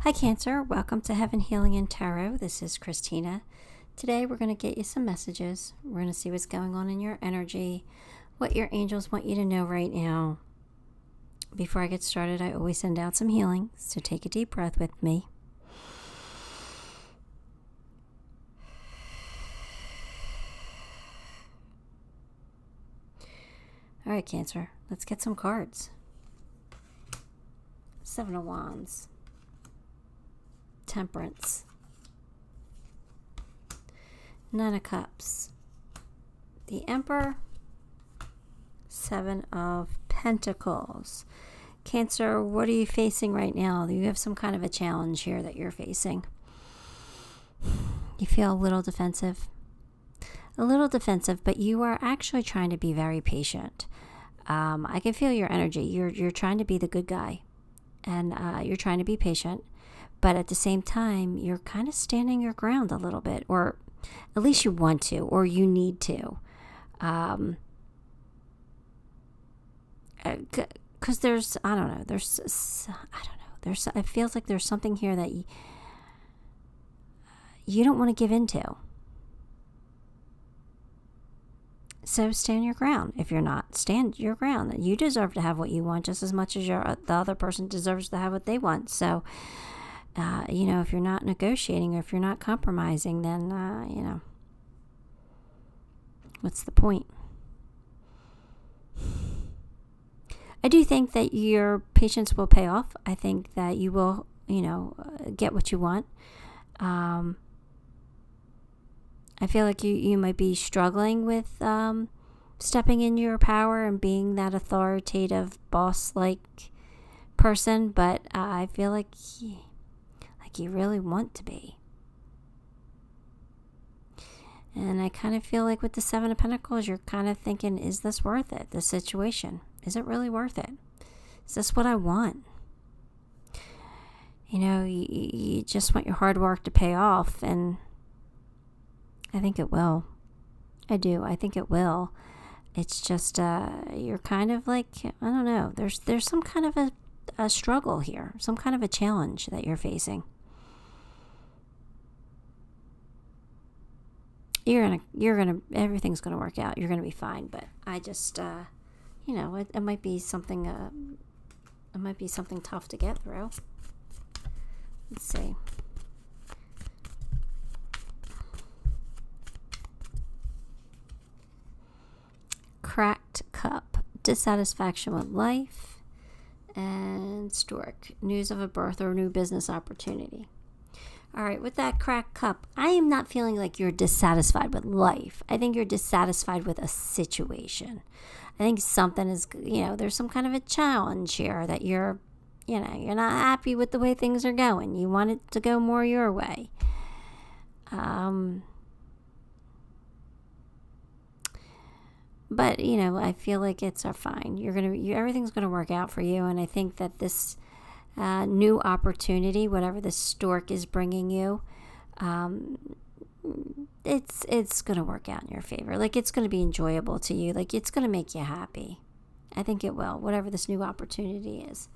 Hi Cancer, welcome to Heaven Healing and Tarot. This is Christina. Today we're going to get you some messages. We're going to see what's going on in your energy, what your angels want you to know right now. Before I get started, I always send out some healing, so take a deep breath with me. All right, Cancer, let's get some cards. Seven of Wands. Temperance. Nine of Cups. The Emperor. Seven of Pentacles. Cancer, what are you facing right now? You have some kind of a challenge here that you're facing. You feel a little defensive. But you are actually trying to be very patient. I can feel your energy. You're trying to be the good guy, and you're trying to be patient, but at the same time, you're kind of standing your ground a little bit, or at least you want to, or you need to, because it feels like there's something here that you don't want to give into. So stand your ground. If you're not, stand your ground. You deserve to have what you want just as much as the other person deserves to have what they want. So, if you're not negotiating or if you're not compromising, then, what's the point? I do think that your patience will pay off. I think that you will, get what you want. I feel like you might be struggling with stepping in your power and being that authoritative boss-like person, but I feel like you really want to be. And I kind of feel like with the Seven of Pentacles, you're kind of thinking, is this worth it? This situation, is it really worth it? Is this what I want? You just want your hard work to pay off, and I think it will. I do. I think it will. It's just, you're kind of like, I don't know. There's some kind of a struggle here, some kind of a challenge that you're facing. Everything's gonna work out. You're gonna be fine. But I just, it might be something. It might be something tough to get through. Let's see. Cracked Cup, dissatisfaction with life, and Stork, news of a birth or new business opportunity. All right, with that cracked cup, I am not feeling like you're dissatisfied with life. I think you're dissatisfied with a situation. I think something is, there's some kind of a challenge here that you're not happy with the way things are going. You want it to go more your way. But, I feel like it's fine. Everything's going to work out for you. And I think that this new opportunity, whatever the stork is bringing you, it's going to work out in your favor. Like, it's going to be enjoyable to you. Like, it's going to make you happy. I think it will, whatever this new opportunity is.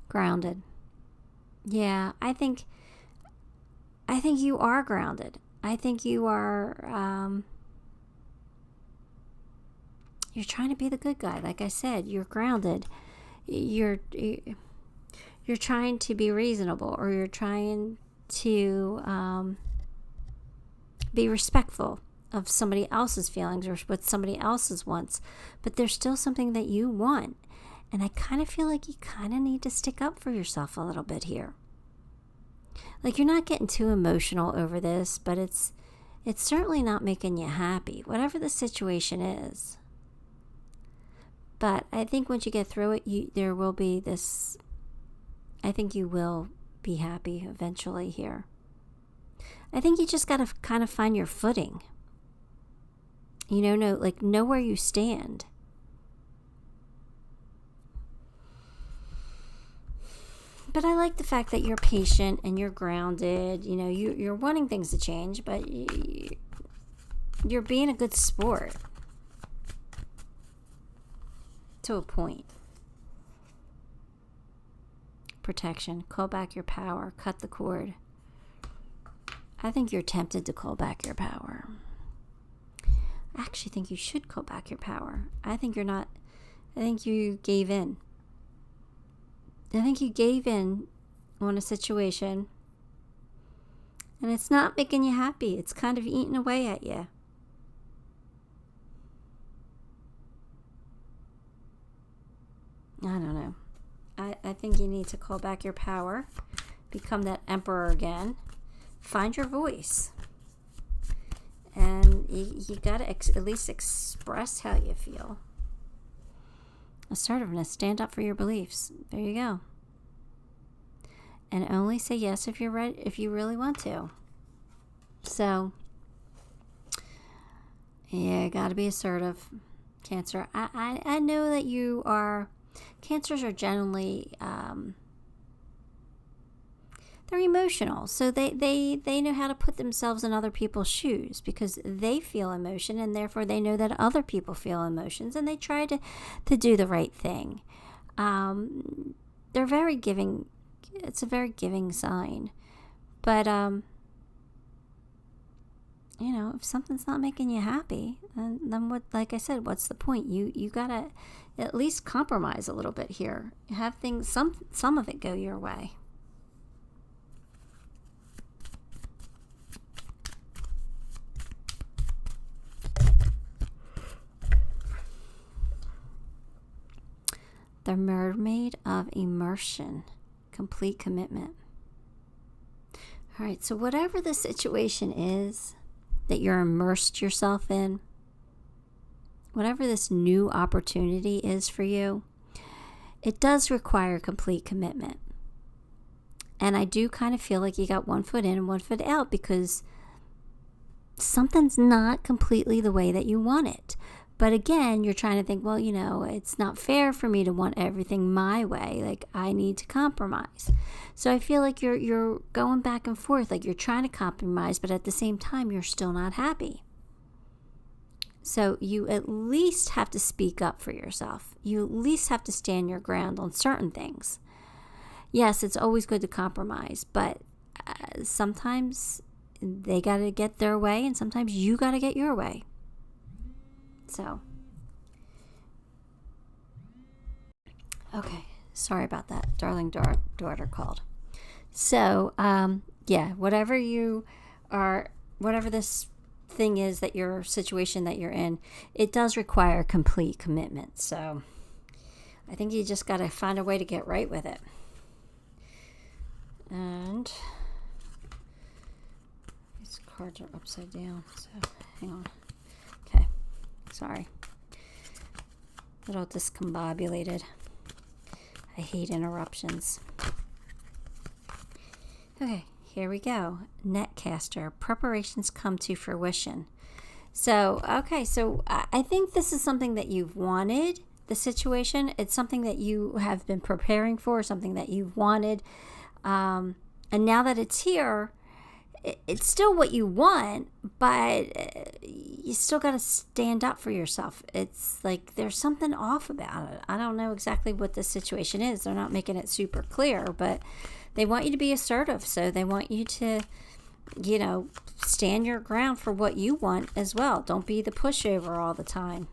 Grounded. Yeah, I think you are grounded. I think you are, you're trying to be the good guy. Like I said, you're grounded. You're trying to be reasonable, or you're trying to be respectful of somebody else's feelings or what somebody else's wants. But there's still something that you want. And I kind of feel like you kind of need to stick up for yourself a little bit here. Like, you're not getting too emotional over this, but it's certainly not making you happy, whatever the situation is. But I think once you get through it, there will be this, I think you will be happy eventually here. I think you just got to kind of find your footing. Know where you stand. But I like the fact that you're patient and you're grounded. You know, you're wanting things to change, but you're being a good sport to a point. Protection. Call back your power. Cut the cord. I think you're tempted to call back your power. I actually think you should call back your power. I think you're not. I think you gave in. I think you gave in on a situation and it's not making you happy. It's kind of eating away at you. I don't know. I think you need to call back your power, become that emperor again, find your voice. And you got to at least express how you feel. Assertiveness, stand up for your beliefs. There you go. And only say yes if you're ready, if you really want to. So, yeah, got to be assertive, Cancer. I know that you are, Cancers are generally, they're emotional. So they know how to put themselves in other people's shoes because they feel emotion and therefore they know that other people feel emotions and they try to do the right thing. They're very giving. It's a very giving sign. But, you know, if something's not making you happy, then what, like I said, what's the point? You got to at least compromise a little bit here. Have things, some of it go your way. The Mermaid of Immersion. Complete commitment. All right, so whatever the situation is that you're immersed yourself in, whatever this new opportunity is for you, it does require complete commitment. And I do kind of feel like you got one foot in and one foot out because something's not completely the way that you want it. But again, you're trying to think, well, you know, it's not fair for me to want everything my way. Like, I need to compromise. So I feel like you're going back and forth. Like, you're trying to compromise, but at the same time, you're still not happy. So you at least have to speak up for yourself. You at least have to stand your ground on certain things. Yes, it's always good to compromise, but sometimes they got to get their way, and sometimes you got to get your way. So, okay, sorry about that. Darling daughter called. So, yeah, whatever this thing is that your situation that you're in, it does require complete commitment. So, I think you just got to find a way to get right with it. And these cards are upside down, so hang on. Okay. Sorry. A little discombobulated. I hate interruptions. Okay, here we go. Netcaster. Preparations come to fruition. So, okay, so I think this is something that you've wanted, the situation. It's something that you have been preparing for, something that you've wanted. And now that it's here, it's still what you want, but you still got to stand up for yourself. It's like there's something off about it. I don't know exactly what the situation is. They're not making it super clear, but they want you to be assertive. So they want you to, you know, stand your ground for what you want as well. Don't be the pushover all the time.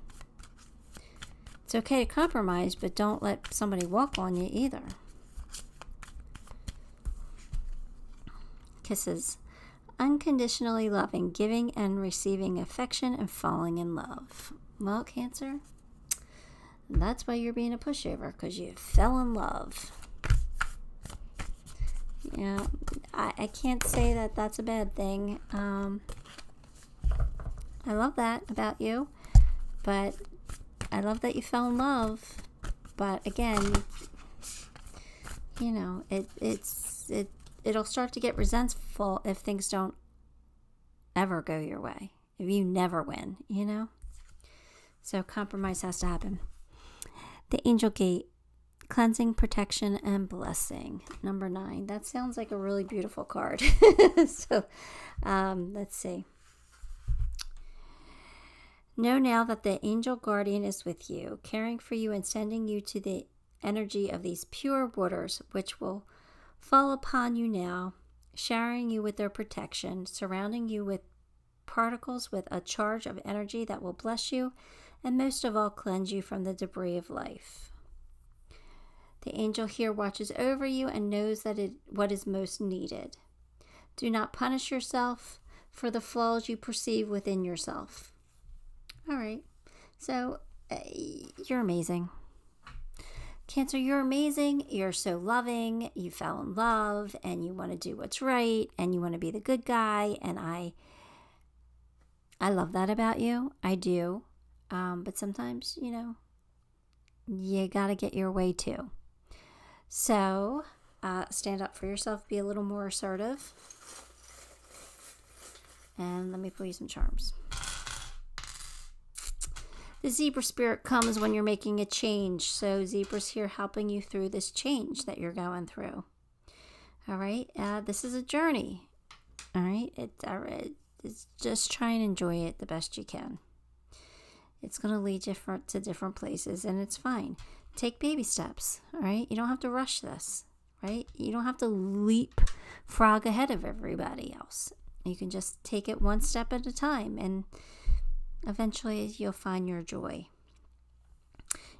It's okay to compromise, but don't let somebody walk on you either. Kisses. Unconditionally loving, giving and receiving affection and falling in love. Well, Cancer, that's why you're being a pushover, because you fell in love. Yeah, I can't say that that's a bad thing. I love that about you, but I love that you fell in love. But again, you know, it'll start to get resentful if things don't ever go your way. If you never win, you know? So compromise has to happen. The Angel Gate. cleansing, protection, and blessing. Number 9. That sounds like a really beautiful card. So, let's see. Know now that the angel guardian is with you, caring for you and sending you to the energy of these pure waters, which will fall upon you now, showering you with their protection, surrounding you with particles with a charge of energy that will bless you, and most of all, cleanse you from the debris of life. The angel here watches over you and knows that what is most needed. Do not punish yourself for the flaws you perceive within yourself. All right, so you're amazing. Cancer, you're amazing. You're so loving. You fell in love and you want to do what's right and you want to be the good guy. And I love that about you. I do. But sometimes, you got to get your way too. So stand up for yourself. Be a little more assertive. And let me pull you some charms. The zebra spirit comes when you're making a change. So zebra's here helping you through this change that you're going through. All right. This is a journey. All right. It's just try and enjoy it the best you can. It's going to lead you to different places, and it's fine. Take baby steps. All right. You don't have to rush this. Right. You don't have to leapfrog ahead of everybody else. You can just take it one step at a time, and eventually you'll find your joy.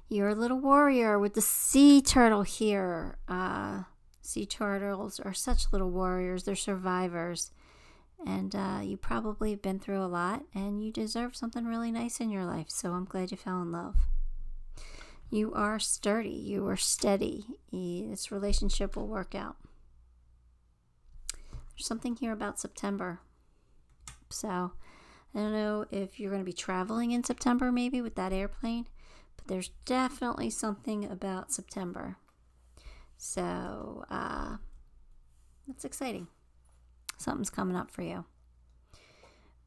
You're a little warrior with the sea turtle here. Sea turtles are such little warriors. They're survivors. And you probably have been through a lot, and you deserve something really nice in your life. So I'm glad you fell in love. You are sturdy. You are steady. This relationship will work out. There's something here about September. So I don't know if you're going to be traveling in September maybe with that airplane, but there's definitely something about September. So that's exciting. Something's coming up for you.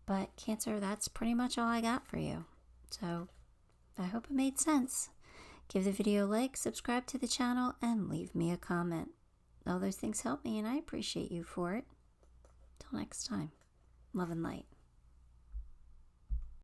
But Cancer, that's pretty much all I got for you. So I hope it made sense. Give the video a like, subscribe to the channel, and leave me a comment. All those things help me, and I appreciate you for it. Till next time, love and light.